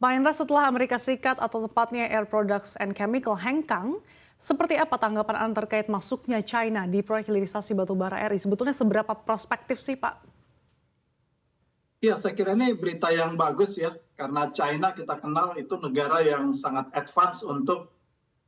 Pak Hendra, setelah Amerika Serikat atau tepatnya Air Products and Chemical hengkang, seperti apa tanggapan Anda terkait masuknya China di proyek hilirisasi batubara RI? Sebetulnya seberapa prospektif sih, Pak? Ya, saya kira ini berita yang bagus ya, karena China kita kenal itu negara yang sangat advance untuk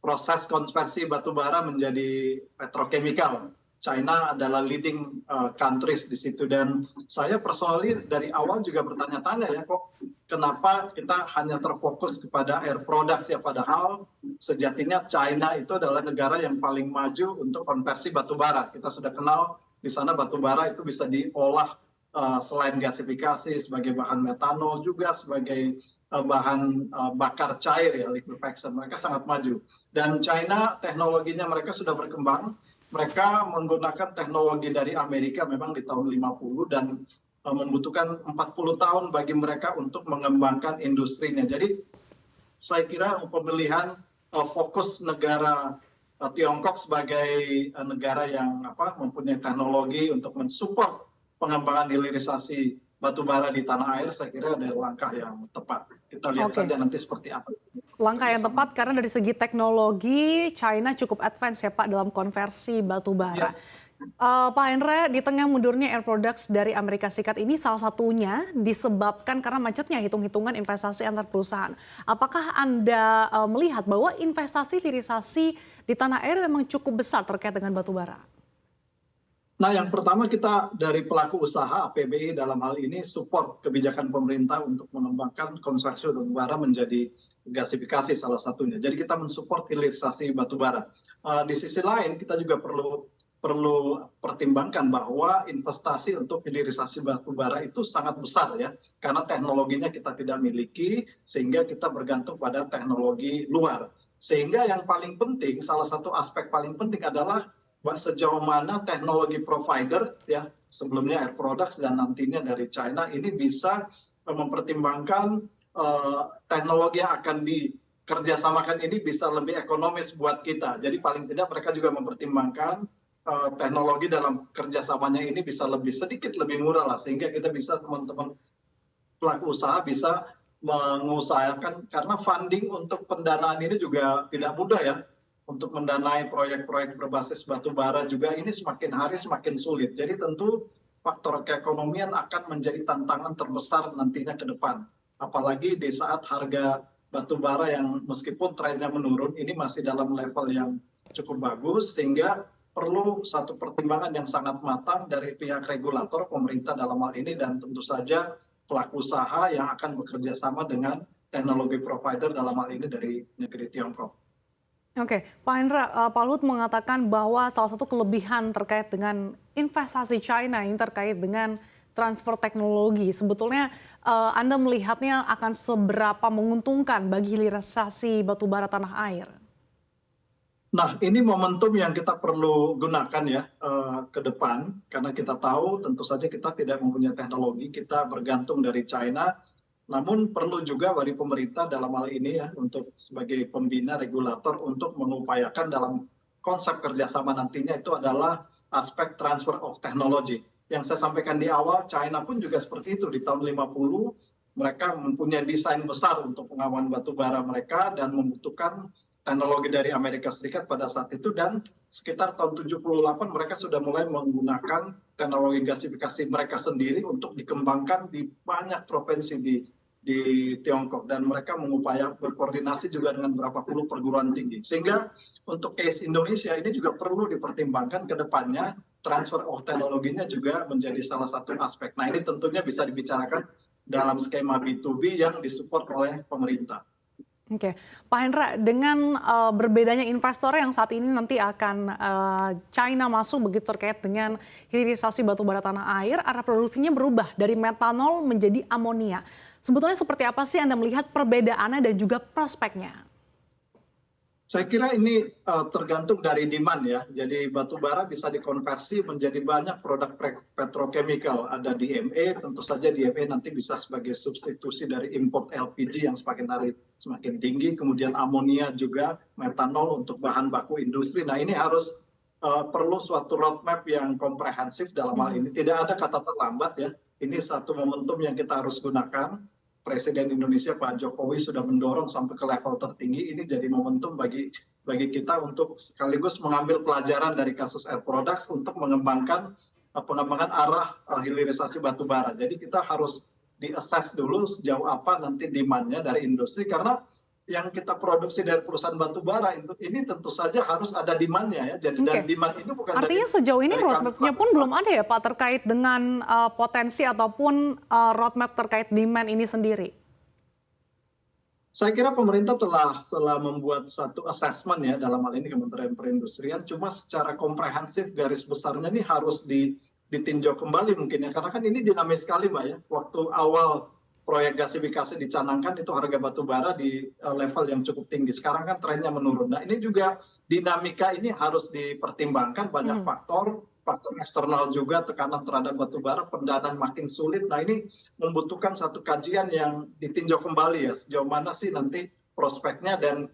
proses konversi batu bara menjadi petrochemical. China adalah leading countries di situ, dan saya personally dari awal juga bertanya-tanya ya, kok kenapa kita hanya terfokus kepada air products ya, padahal sejatinya China itu adalah negara yang paling maju untuk konversi batu bara. Kita sudah kenal di sana batu bara itu bisa diolah selain gasifikasi sebagai bahan metanol juga sebagai bahan bakar cair ya, liquefaction. Mereka sangat maju, dan China teknologinya mereka sudah berkembang. Mereka menggunakan teknologi dari Amerika memang di tahun 50 dan membutuhkan 40 tahun bagi mereka untuk mengembangkan industrinya. Jadi saya kira pemilihan fokus negara Tiongkok sebagai negara yang mempunyai teknologi untuk mensupport pengembangan hilirisasi batu bara di tanah air, saya kira ada langkah yang tepat. Kita lihat Oke, saja nanti seperti apa. langkah yang tepat karena dari segi teknologi China cukup advance ya Pak dalam konversi batu bara. Ya, Pak Hendra, di tengah mundurnya Air Products dari Amerika Serikat ini salah satunya disebabkan karena macetnya hitung-hitungan investasi antar perusahaan. Apakah Anda melihat bahwa investasi hilirisasi di tanah air memang cukup besar terkait dengan batu bara? nah yang pertama kita dari pelaku usaha APBI dalam hal ini support kebijakan pemerintah untuk mengembangkan konstruksi batu bara menjadi gasifikasi salah satunya. Jadi kita mensupport hilirisasi batu bara. Di sisi lain kita juga perlu pertimbangkan bahwa investasi untuk hilirisasi batu bara itu sangat besar ya, karena teknologinya kita tidak miliki sehingga kita bergantung pada teknologi luar. Sehingga yang paling penting, salah satu aspek paling penting adalah sejauh mana teknologi provider ya, sebelumnya Air Products dan nantinya dari China ini bisa mempertimbangkan teknologi yang akan dikerjasamakan ini bisa lebih ekonomis buat kita. Jadi paling tidak mereka juga mempertimbangkan teknologi dalam kerjasamanya ini bisa lebih sedikit lebih murah lah, sehingga kita bisa teman-teman pelaku usaha bisa mengusahakan, karena funding untuk pendanaan ini juga tidak mudah ya, untuk mendanai proyek-proyek berbasis batu bara juga ini semakin hari semakin sulit. Jadi tentu faktor keekonomian akan menjadi tantangan terbesar nantinya ke depan. Apalagi di saat harga batu bara yang meskipun trennya menurun ini masih dalam level yang cukup bagus, sehingga perlu satu pertimbangan yang sangat matang dari pihak regulator, pemerintah dalam hal ini, dan tentu saja pelaku usaha yang akan bekerja sama dengan teknologi provider dalam hal ini dari negeri Tiongkok. Oke, Pak Hendra, Pak Luhut mengatakan bahwa salah satu kelebihan terkait dengan investasi China ini terkait dengan transfer teknologi. Sebetulnya Anda melihatnya akan seberapa menguntungkan bagi hilirisasi batubara tanah air? Nah, ini momentum yang kita perlu gunakan ya ke depan, karena kita tahu tentu saja kita tidak mempunyai teknologi, kita bergantung dari China. Namun perlu juga dari pemerintah dalam hal ini ya, untuk sebagai pembina regulator untuk mengupayakan dalam konsep kerjasama nantinya itu adalah aspek transfer of technology. Yang saya sampaikan di awal, China pun juga seperti itu. Di tahun 50 mereka mempunyai desain besar untuk pengaman batu bara mereka dan membutuhkan teknologi dari Amerika Serikat pada saat itu, dan sekitar tahun 78 mereka sudah mulai menggunakan teknologi gasifikasi mereka sendiri untuk dikembangkan di banyak provinsi di Tiongkok, dan mereka mengupayakan berkoordinasi juga dengan beberapa puluh perguruan tinggi. Sehingga untuk case Indonesia ini juga perlu dipertimbangkan ke depannya, transfer of teknologinya juga menjadi salah satu aspek. Nah, ini tentunya bisa dibicarakan dalam skema B2B yang disupport oleh pemerintah. Oke, Pak Hendra, dengan berbedanya investor yang saat ini nanti akan China masuk begitu terkait dengan hilirisasi batu bara tanah air, arah produksinya berubah dari metanol menjadi amonia. Sebetulnya seperti apa sih Anda melihat perbedaannya dan juga prospeknya? Saya kira ini tergantung dari demand ya. Jadi batu bara bisa dikonversi menjadi banyak produk petrochemical. Ada DME, tentu saja DME nanti bisa sebagai substitusi dari import LPG yang semakin hari semakin tinggi. Kemudian amonia juga, metanol untuk bahan baku industri. Nah, ini harus perlu suatu roadmap yang komprehensif dalam hal ini. Tidak ada kata terlambat ya. Ini satu momentum yang kita harus gunakan. Presiden Indonesia Pak Jokowi sudah mendorong sampai ke level tertinggi, ini jadi momentum bagi kita untuk sekaligus mengambil pelajaran dari kasus Air Products untuk mengembangkan pengembangan arah hilirisasi batu bara. Jadi kita harus di-assess dulu sejauh apa nanti demand-nya dari industri, karena yang kita produksi dari perusahaan batu bara ini tentu saja harus ada demand-nya ya. Jadi dan demand ini bukan artinya sejauh ini roadmap-nya pun belum ada ya Pak terkait dengan potensi ataupun roadmap terkait demand ini sendiri. Saya kira pemerintah telah membuat satu assessment ya, dalam hal ini Kementerian Perindustrian, cuma secara komprehensif garis besarnya ini harus ditinjau kembali mungkin ya, karena kan ini dinamis sekali Mbak ya. Waktu awal proyek gasifikasi dicanangkan itu harga batu bara di level yang cukup tinggi. Sekarang kan trennya menurun. Nah ini juga dinamika ini harus dipertimbangkan, banyak faktor eksternal juga, tekanan terhadap batu bara, pendanaan makin sulit. Nah ini membutuhkan satu kajian yang ditinjau kembali ya, sejauh mana sih nanti prospeknya dan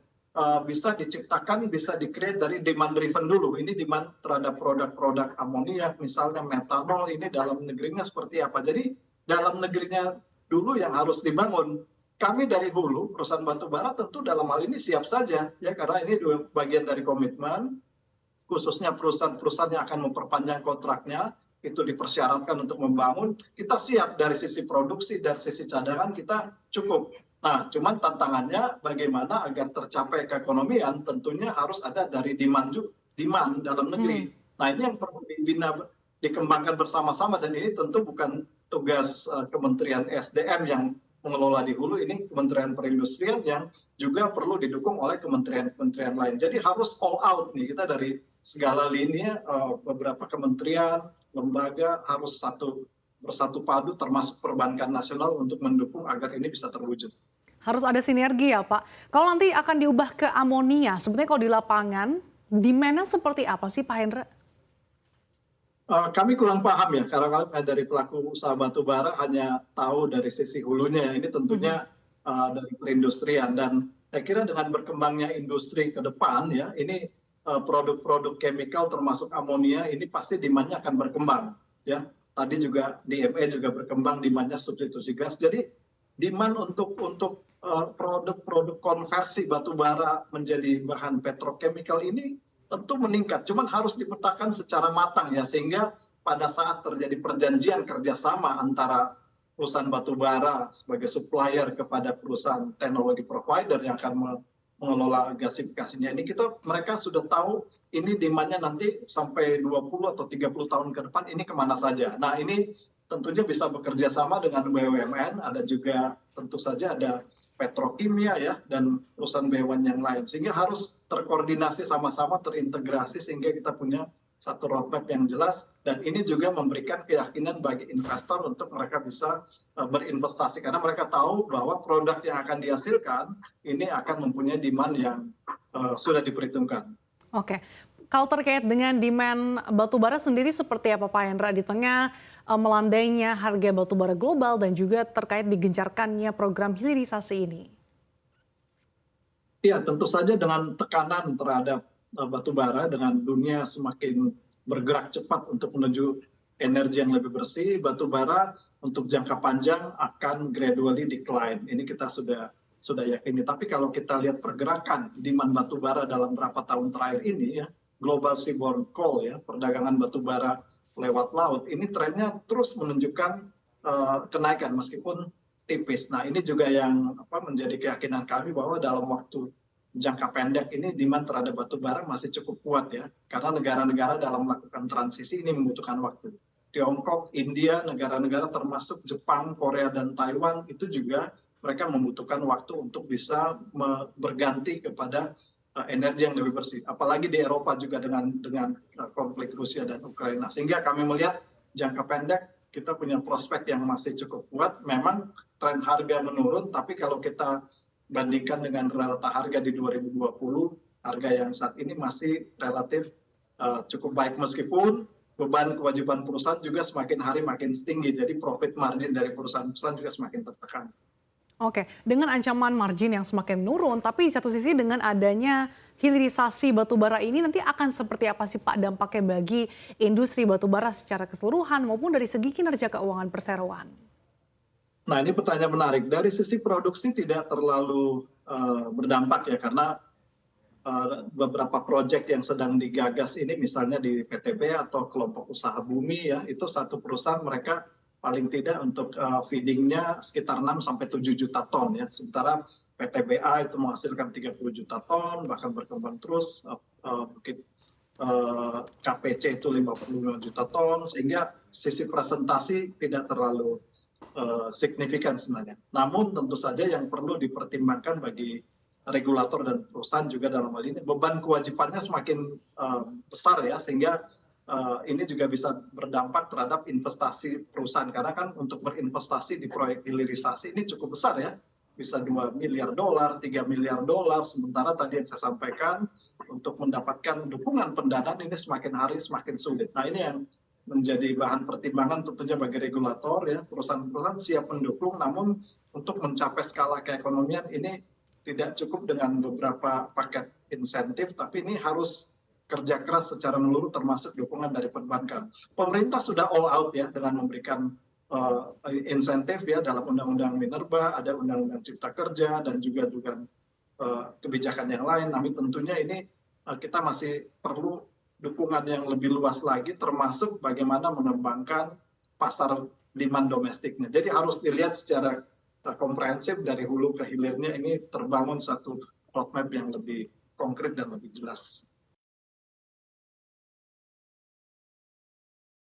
bisa diciptakan, bisa di-create dari demand driven dulu. Ini demand terhadap produk-produk amoniak, misalnya metanol, ini dalam negerinya seperti apa. Jadi dalam negerinya dulu yang harus dibangun. Kami dari hulu, perusahaan batu bara tentu dalam hal ini siap saja, ya, karena ini bagian dari komitmen, khususnya perusahaan-perusahaan yang akan memperpanjang kontraknya, itu dipersyaratkan untuk membangun, kita siap dari sisi produksi, dari sisi cadangan kita cukup. Nah, cuman tantangannya bagaimana agar tercapai keekonomian, tentunya harus ada dari demand dalam negeri. Nah, ini yang perlu dikembangkan bersama-sama, dan ini tentu bukan tugas Kementerian SDM yang mengelola di hulu, ini Kementerian Perindustrian yang juga perlu didukung oleh kementerian-kementerian lain. Jadi harus all out nih, kita dari segala lini, beberapa kementerian, lembaga harus bersatu padu, termasuk perbankan nasional untuk mendukung agar ini bisa terwujud. Harus ada sinergi ya Pak. Kalau nanti akan diubah ke amonia, sebetulnya kalau di lapangan, demand-nya seperti apa sih Pak Hendra? Kami kurang paham ya, karena dari pelaku usaha batu bara hanya tahu dari sisi hulunya. Ini tentunya dari perindustrian, dan saya kira dengan berkembangnya industri ke depan ya, ini produk-produk chemical termasuk amonia ini pasti demand-nya akan berkembang ya. Tadi juga DME juga berkembang, demand-nya substitusi gas. Jadi demand untuk produk-produk konversi batu bara menjadi bahan petrochemical ini tentu meningkat, cuman harus dipetakan secara matang ya, sehingga pada saat terjadi perjanjian kerjasama antara perusahaan batu bara sebagai supplier kepada perusahaan teknologi provider yang akan mengelola gasifikasinya ini, mereka sudah tahu ini demand-nya nanti sampai 20 atau 30 tahun ke depan ini kemana saja. Nah ini tentunya bisa bekerja sama dengan BUMN, ada juga tentu saja ada petrokimia ya, dan perusahaan BUMN yang lain, sehingga harus terkoordinasi sama-sama, terintegrasi, sehingga kita punya satu roadmap yang jelas, dan ini juga memberikan keyakinan bagi investor untuk mereka bisa berinvestasi, karena mereka tahu bahwa produk yang akan dihasilkan ini akan mempunyai demand yang sudah diperhitungkan. Oke. Kalau terkait dengan demand batubara sendiri seperti apa Pak Hendra di tengah melandainya harga batubara global dan juga terkait digencarkannya program hilirisasi ini? Ya, tentu saja dengan tekanan terhadap batubara, dengan dunia semakin bergerak cepat untuk menuju energi yang lebih bersih, batubara untuk jangka panjang akan gradually decline. Ini kita sudah yakini. Tapi kalau kita lihat pergerakan demand batubara dalam beberapa tahun terakhir ini ya, global seaborne coal ya, perdagangan batubara lewat laut, ini trennya terus menunjukkan kenaikan meskipun tipis. Nah ini juga yang menjadi keyakinan kami bahwa dalam waktu jangka pendek ini demand terhadap batubara masih cukup kuat ya, karena negara-negara dalam melakukan transisi ini membutuhkan waktu. Tiongkok, India, negara-negara termasuk Jepang, Korea, dan Taiwan itu juga mereka membutuhkan waktu untuk bisa berganti kepada energi yang lebih bersih, apalagi di Eropa juga dengan konflik Rusia dan Ukraina, sehingga kami melihat jangka pendek kita punya prospek yang masih cukup kuat. Memang tren harga menurun, tapi kalau kita bandingkan dengan rata harga di 2020, harga yang saat ini masih relatif cukup baik, meskipun beban kewajiban perusahaan juga semakin hari makin tinggi, jadi profit margin dari perusahaan-perusahaan juga semakin tertekan. Oke, dengan ancaman margin yang semakin menurun, tapi di satu sisi dengan adanya hilirisasi batubara ini nanti akan seperti apa sih Pak dampaknya bagi industri batubara secara keseluruhan maupun dari segi kinerja keuangan perseroan? Nah, ini pertanyaan menarik. Dari sisi produksi tidak terlalu berdampak ya, karena beberapa proyek yang sedang digagas ini, misalnya di PTB atau kelompok usaha bumi ya, itu satu perusahaan mereka paling tidak untuk feedingnya sekitar 6 sampai 7 juta ton ya. Sementara PTBA itu menghasilkan 30 juta ton, bahkan berkembang terus. Bukit KPC itu 55 juta ton, sehingga sisi presentasi tidak terlalu signifikan sebenarnya. Namun tentu saja yang perlu dipertimbangkan bagi regulator dan perusahaan juga dalam hal ini, beban kewajibannya semakin besar ya, sehingga ini juga bisa berdampak terhadap investasi perusahaan. Karena kan untuk berinvestasi di proyek hilirisasi ini cukup besar ya, bisa $2 miliar, $3 miliar, sementara tadi yang saya sampaikan untuk mendapatkan dukungan pendanaan ini semakin hari semakin sulit. Nah, ini yang menjadi bahan pertimbangan tentunya bagi regulator ya, perusahaan-perusahaan siap mendukung, namun untuk mencapai skala keekonomian ini tidak cukup dengan beberapa paket insentif, tapi ini harus kerja keras secara menyeluruh termasuk dukungan dari perbankan. Pemerintah sudah all out ya dengan memberikan insentif ya dalam Undang-Undang Minerba, ada Undang-Undang Cipta Kerja dan juga kebijakan yang lain. Namun tentunya ini kita masih perlu dukungan yang lebih luas lagi, termasuk bagaimana mengembangkan pasar demand domestiknya. Jadi harus dilihat secara komprehensif dari hulu ke hilirnya, ini terbangun satu roadmap yang lebih konkret dan lebih jelas.